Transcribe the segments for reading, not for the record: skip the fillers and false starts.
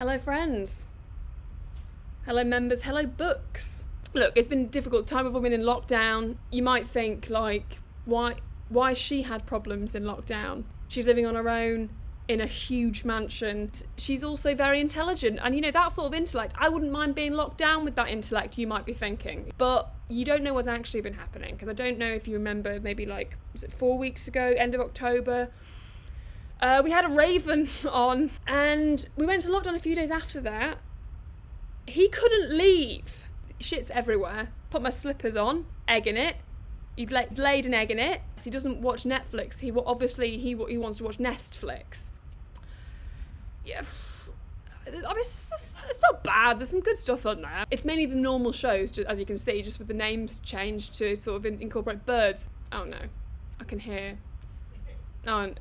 Hello friends, hello members, hello books. Look, it's been a difficult time. We've all been in lockdown. You might think like, why she had problems in lockdown? She's living on her own in a huge mansion. She's also very intelligent, and you know, that sort of intellect, I wouldn't mind being locked down with that intellect, you might be thinking. But you don't know what's actually been happening, because I don't know if you remember, maybe like, was it 4 weeks ago, end of October, we had a raven on, and we went to lockdown a few days after that. He couldn't leave. Shit's everywhere. Put my slippers on, egg in it. He'd laid an egg in it. He doesn't watch Netflix. He wants to watch Nestflix. Yeah. I mean, it's not bad. There's some good stuff on there. It's mainly the normal shows, just, as you can see, just with the names changed to sort of incorporate birds. Oh no, I can hear. Oh.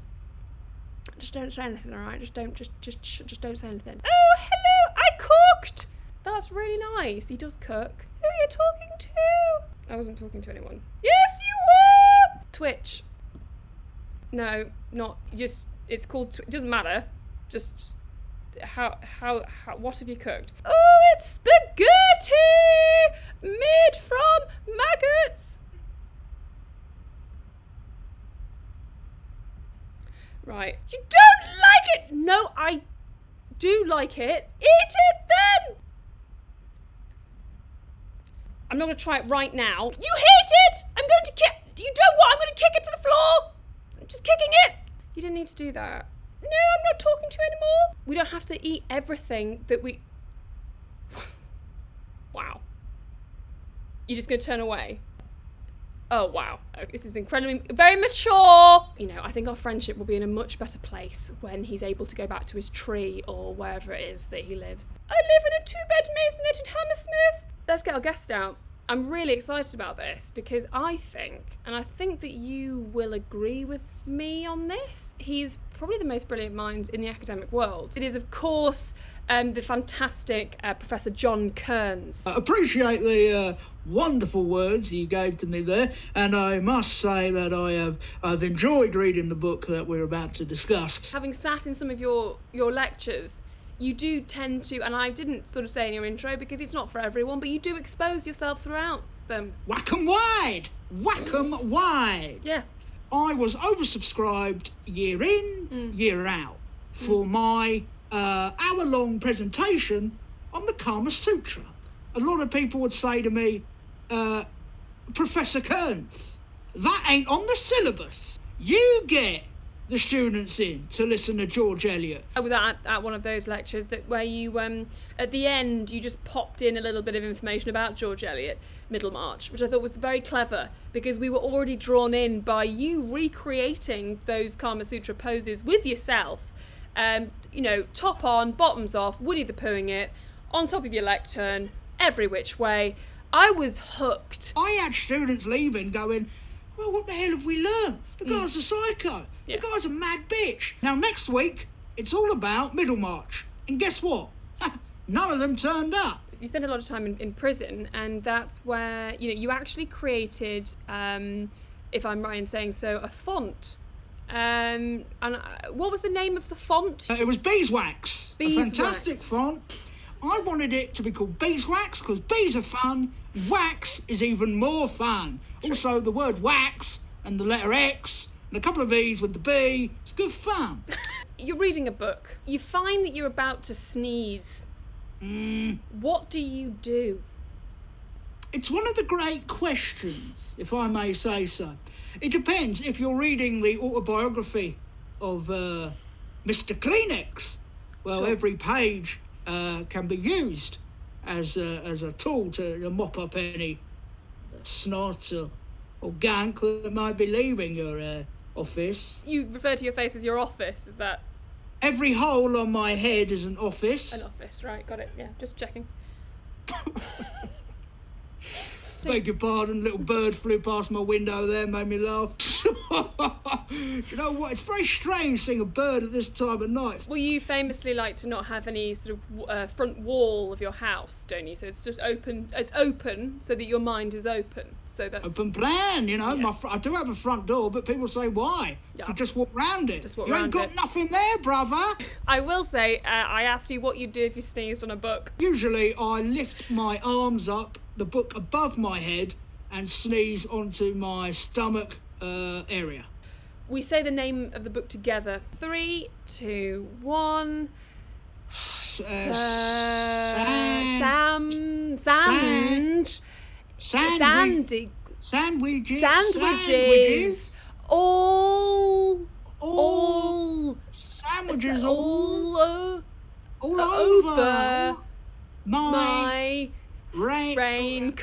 Just don't say anything, alright? Just don't say anything. Oh, hello! I cooked! That's really nice. He does cook. Who are you talking to? I wasn't talking to anyone. Yes, you were! Twitch. No, not just. It's called. It doesn't matter. Just how? What have you cooked? Oh, it's spaghetti made from maggots. Right. You don't like it! No, I do like it. Eat it then! I'm not going to try it right now. You hate it! I'm going to kick... You don't want... I'm going to kick it to the floor! I'm just kicking it! You didn't need to do that. No, I'm not talking to you anymore. We don't have to eat everything that we... Wow. You're just going to turn away? Oh, wow. This is incredibly, very mature. You know, I think our friendship will be in a much better place when he's able to go back to his tree or wherever it is that he lives. I live in a 2-bed masonette in Hammersmith. Let's get our guest out. I'm really excited about this because I think that you will agree with me on this, he's probably the most brilliant mind in the academic world. It is, of course, the fantastic Professor John Kearns. I appreciate the wonderful words you gave to me there, and I must say that I've enjoyed reading the book that we're about to discuss. Having sat in some of your lectures, you do tend to, and I didn't sort of say in your intro because it's not for everyone, but you do expose yourself throughout them. Whack 'em wide! Whack 'em wide! Yeah. I was oversubscribed year in, year out for my hour-long presentation on the Kama Sutra. A lot of people would say to me, Professor Kearns, that ain't on the syllabus. You get the students in to listen to George Eliot. I was at one of those lectures where you, at the end, you just popped in a little bit of information about George Eliot, Middlemarch, which I thought was very clever because we were already drawn in by you recreating those Kama Sutra poses with yourself. You know, top on, bottoms off, Woody the Poohing it, on top of your lectern, every which way. I was hooked. I had students leaving going, well, what the hell have we learned? The guy's a psycho. Yeah. The guy's a mad bitch. Now, next week, it's all about Middlemarch. And guess what? None of them turned up. You spent a lot of time in prison, and that's where, you know, you actually created, if I'm right in saying so, a font. And what was the name of the font? It was Beeswax. Beeswax. A fantastic font. I wanted it to be called Beeswax because bees are fun, wax is even more fun. Also, the word wax and the letter X and a couple of E's with the B, it's good fun. You're reading a book. You find that you're about to sneeze. What do you do? It's one of the great questions, if I may say so. It depends if you're reading the autobiography of Mr. Kleenex. Well, Sure. Every page can be used as a tool to mop up any snot or gunk that might be leaving your office. You refer to your face as your office, is that? Every hole on my head is an office. An office, right, got it, yeah, just checking. Beg your pardon, little bird flew past my window there, made me laugh. You know what? It's very strange seeing a bird at this time of night. Well, you famously like to not have any sort of front wall of your house, don't you? So it's just open. It's open so that your mind is open. So that's Open plan, you know. Yeah. I do have a front door, but people say, why? Yeah. You just walk round it. Just walk you ain't round got it. nothing there, brother. I will say, I asked you what you'd do if you sneezed on a book. Usually I lift my arms up, the book above my head, and sneeze onto my stomach area. We say the name of the book together. 3, 2, 1. Sandy. Sandwiches. All Sandwiches all all over over my raincoat.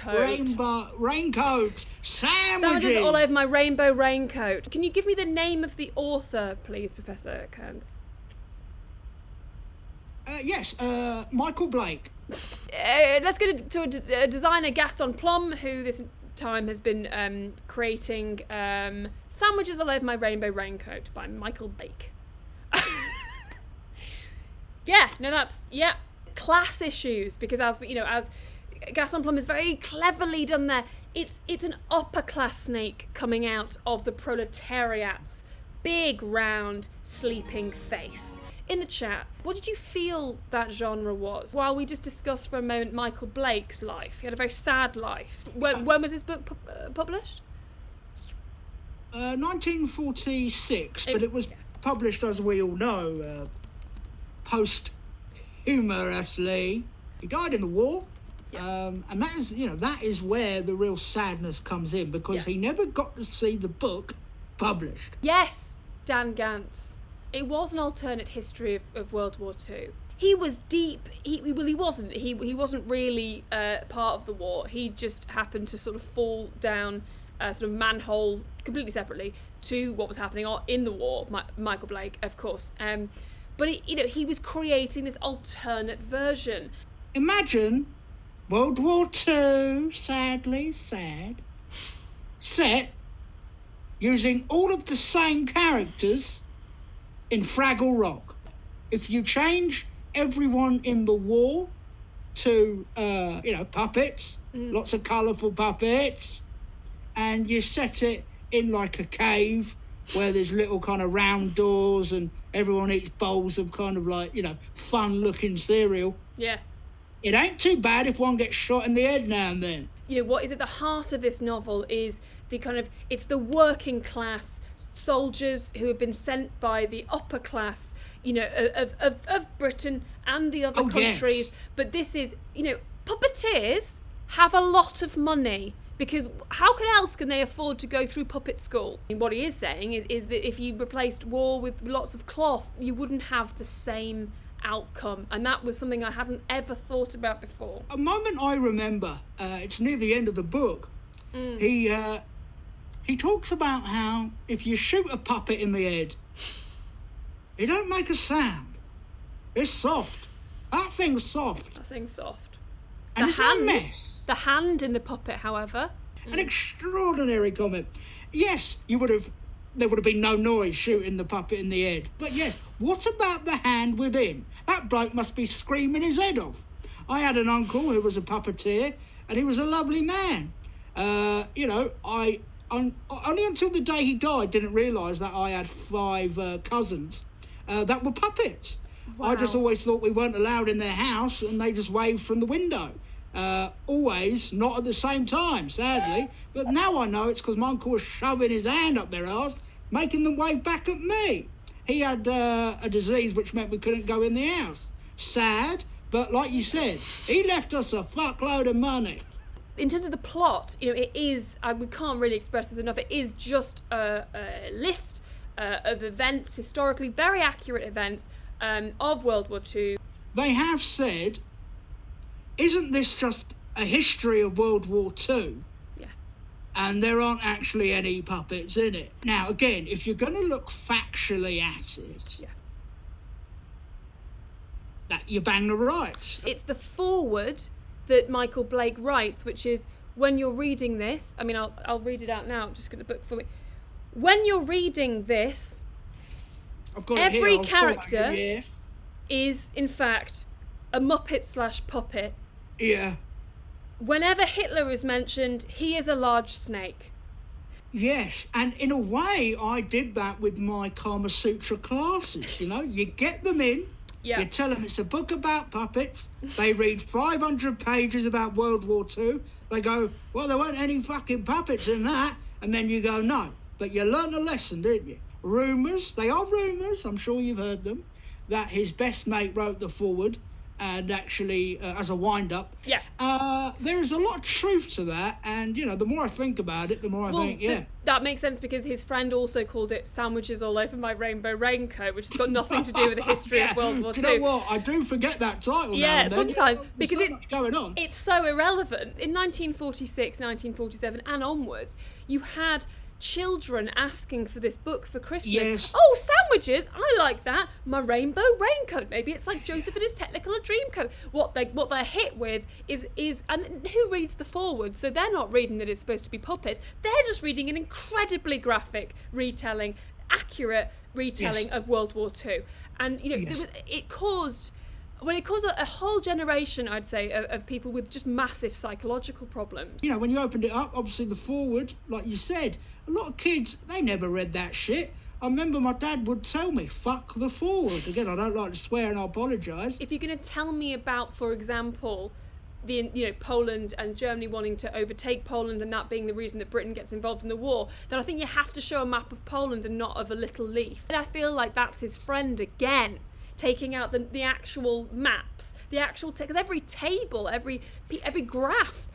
Sandwiches all over my rainbow raincoat. Can you give me the name of the author, please, Professor Kearns? Yes, Michael Blake. Let's go to a designer, Gaston Plum, who this time has been creating Sandwiches All Over My Rainbow Raincoat by Michael Blake. Class issues, because as Gaston Plum is very cleverly done there, it's an upper class snake coming out of the proletariat's big round sleeping face. In the chat, what did you feel that genre was? While we just discussed for a moment Michael Blake's life, he had a very sad life. When was this book published? 1946, but it was published, as we all know, posthumously. He died in the war, and that is where the real sadness comes in, because he never got to see the book published. Yes, Dan Gantz. It was an alternate history of World War II. He was deep. He wasn't. He wasn't really part of the war. He just happened to sort of fall down sort of manhole completely separately to what was happening in the war. Michael Blake, of course. But he was creating this alternate version. Imagine World War II, sadly sad, set using all of the same characters in Fraggle Rock. If you change everyone in the war to, puppets, lots of colourful puppets, and you set it in like a cave where there's little kind of round doors and everyone eats bowls of kind of like, fun-looking cereal. Yeah. It ain't too bad if one gets shot in the head now and then. What is at the heart of this novel is it's the working class soldiers who have been sent by the upper class, of Britain and the other countries. Yes. But this is, puppeteers have a lot of money, because how else can they afford to go through puppet school? And what he is saying is that if you replaced war with lots of cloth, you wouldn't have the same outcome, and that was something I hadn't ever thought about before. A moment I remember, it's near the end of the book, he talks about how if you shoot a puppet in the head, it don't make a sound. It's soft. That thing's soft. And it's a mess. The hand in the puppet, however. An extraordinary comment. Yes, there would have been no noise shooting the puppet in the head. But yes, what about the hand within? That bloke must be screaming his head off. I had an uncle who was a puppeteer, and he was a lovely man. I only until the day he died didn't realise that I had 5 cousins that were puppets. Wow. I just always thought we weren't allowed in their house, and they just waved from the window. Always not at the same time, sadly. But now I know it's because my uncle was shoving his hand up their arse, making them wave back at me. He had a disease which meant we couldn't go in the house. Sad, but like you said, he left us a fuckload of money. In terms of the plot, it is, we can't really express this enough, it is just a list of events, historically very accurate events of World War II. They have said, isn't this just a history of World War II? Yeah. And there aren't actually any puppets in it. Now, again, if you're going to look factually at it, that you bang the rights. It's the foreword that Michael Blake writes, which is, when you're reading this, I mean, I'll read it out now. Just get the book for me. When you're reading this, I've got every it here. character is, in fact, a Muppet/puppet. Yeah. Whenever Hitler is mentioned, he is a large snake. Yes, and in a way, I did that with my Kama Sutra classes. You know, you get them in, you tell them it's a book about puppets, they read 500 pages about World War II, they go, well, there weren't any fucking puppets in that, and then you go, no, but you learnt a lesson, didn't you? Rumours, they are rumours, I'm sure you've heard them, that his best mate wrote the foreword, and actually, as a wind-up. Yeah. There is a lot of truth to that, and, you know, the more I think about it, the more I think, that makes sense, because his friend also called it Sandwiches All Over My Rainbow Raincoat, which has got nothing to do with the history of World War II. Do you know what? I do forget that title now and then. Sometimes, because so much going on. It's so irrelevant. In 1946, 1947 and onwards, you had children asking for this book for Christmas. Yes. Oh, sandwiches! I like that. My rainbow raincoat. Maybe it's like Joseph and his Technicolor Dreamcoat. What they're hit with is and who reads the foreword? So they're not reading that it's supposed to be puppets. They're just reading an incredibly graphic retelling, accurate retelling of World War II. And you know, it caused a whole generation, I'd say, of people with just massive psychological problems. You know, when you opened it up, obviously the foreword, like you said, a lot of kids, they never read that shit. I remember my dad would tell me, fuck the foreword. Again, I don't like to swear and I apologise. If you're going to tell me about, for example, Poland and Germany wanting to overtake Poland and that being the reason that Britain gets involved in the war, then I think you have to show a map of Poland and not of a little leaf. And I feel like that's his friend again, taking out the actual maps, the actual because every table, every graph,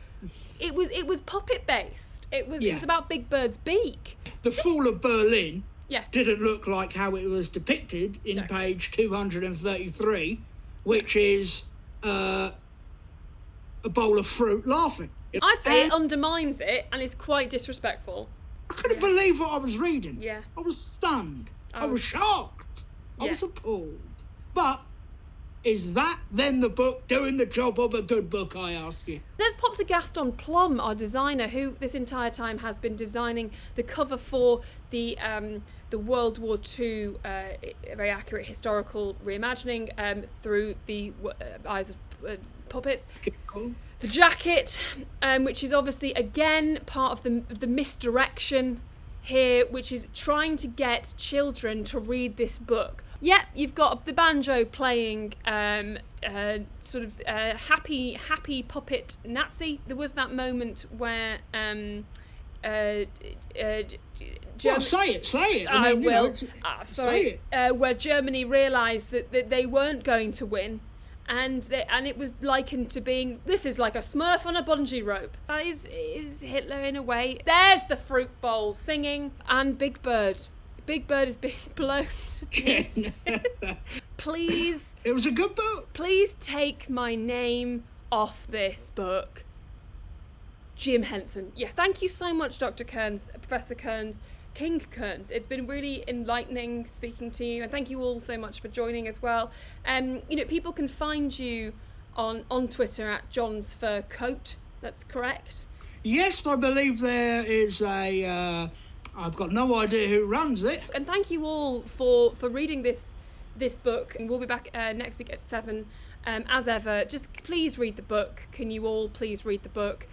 it was puppet based. It was about Big Bird's beak. The fall of Berlin Yeah. didn't look like how it was depicted in page 233, which is a bowl of fruit laughing. I'd say it undermines it and is quite disrespectful. I couldn't believe what I was reading. Yeah. I was stunned. I was shocked. I was appalled. But is that then the book doing the job of a good book, I ask you? Let's pop to Gaston Plum, our designer, who this entire time has been designing the cover for the World War II very accurate historical reimagining through the eyes of puppets. Cool. The jacket, which is obviously again part of the misdirection here, which is trying to get children to read this book. Yep, you've got the banjo playing sort of happy puppet Nazi. There was that moment where Well, say it. I mean, will. Say it. Where Germany realised that they weren't going to win, and it was likened to being, this is like a Smurf on a bungee rope. That is Hitler in a way. There's the fruit bowl singing, and Big Bird. Big Bird is being blown to pieces. Please. It was a good book. Please take my name off this book. Jim Henson. Yeah. Thank you so much, Dr. Kearns, Professor Kearns, King Kearns. It's been really enlightening speaking to you, and thank you all so much for joining as well. People can find you on Twitter at John's Fur Coat. That's correct. Yes, I believe there is a. I've got no idea who runs it. And thank you all for reading this book. And we'll be back next week at 7. As ever, just please read the book. Can you all please read the book?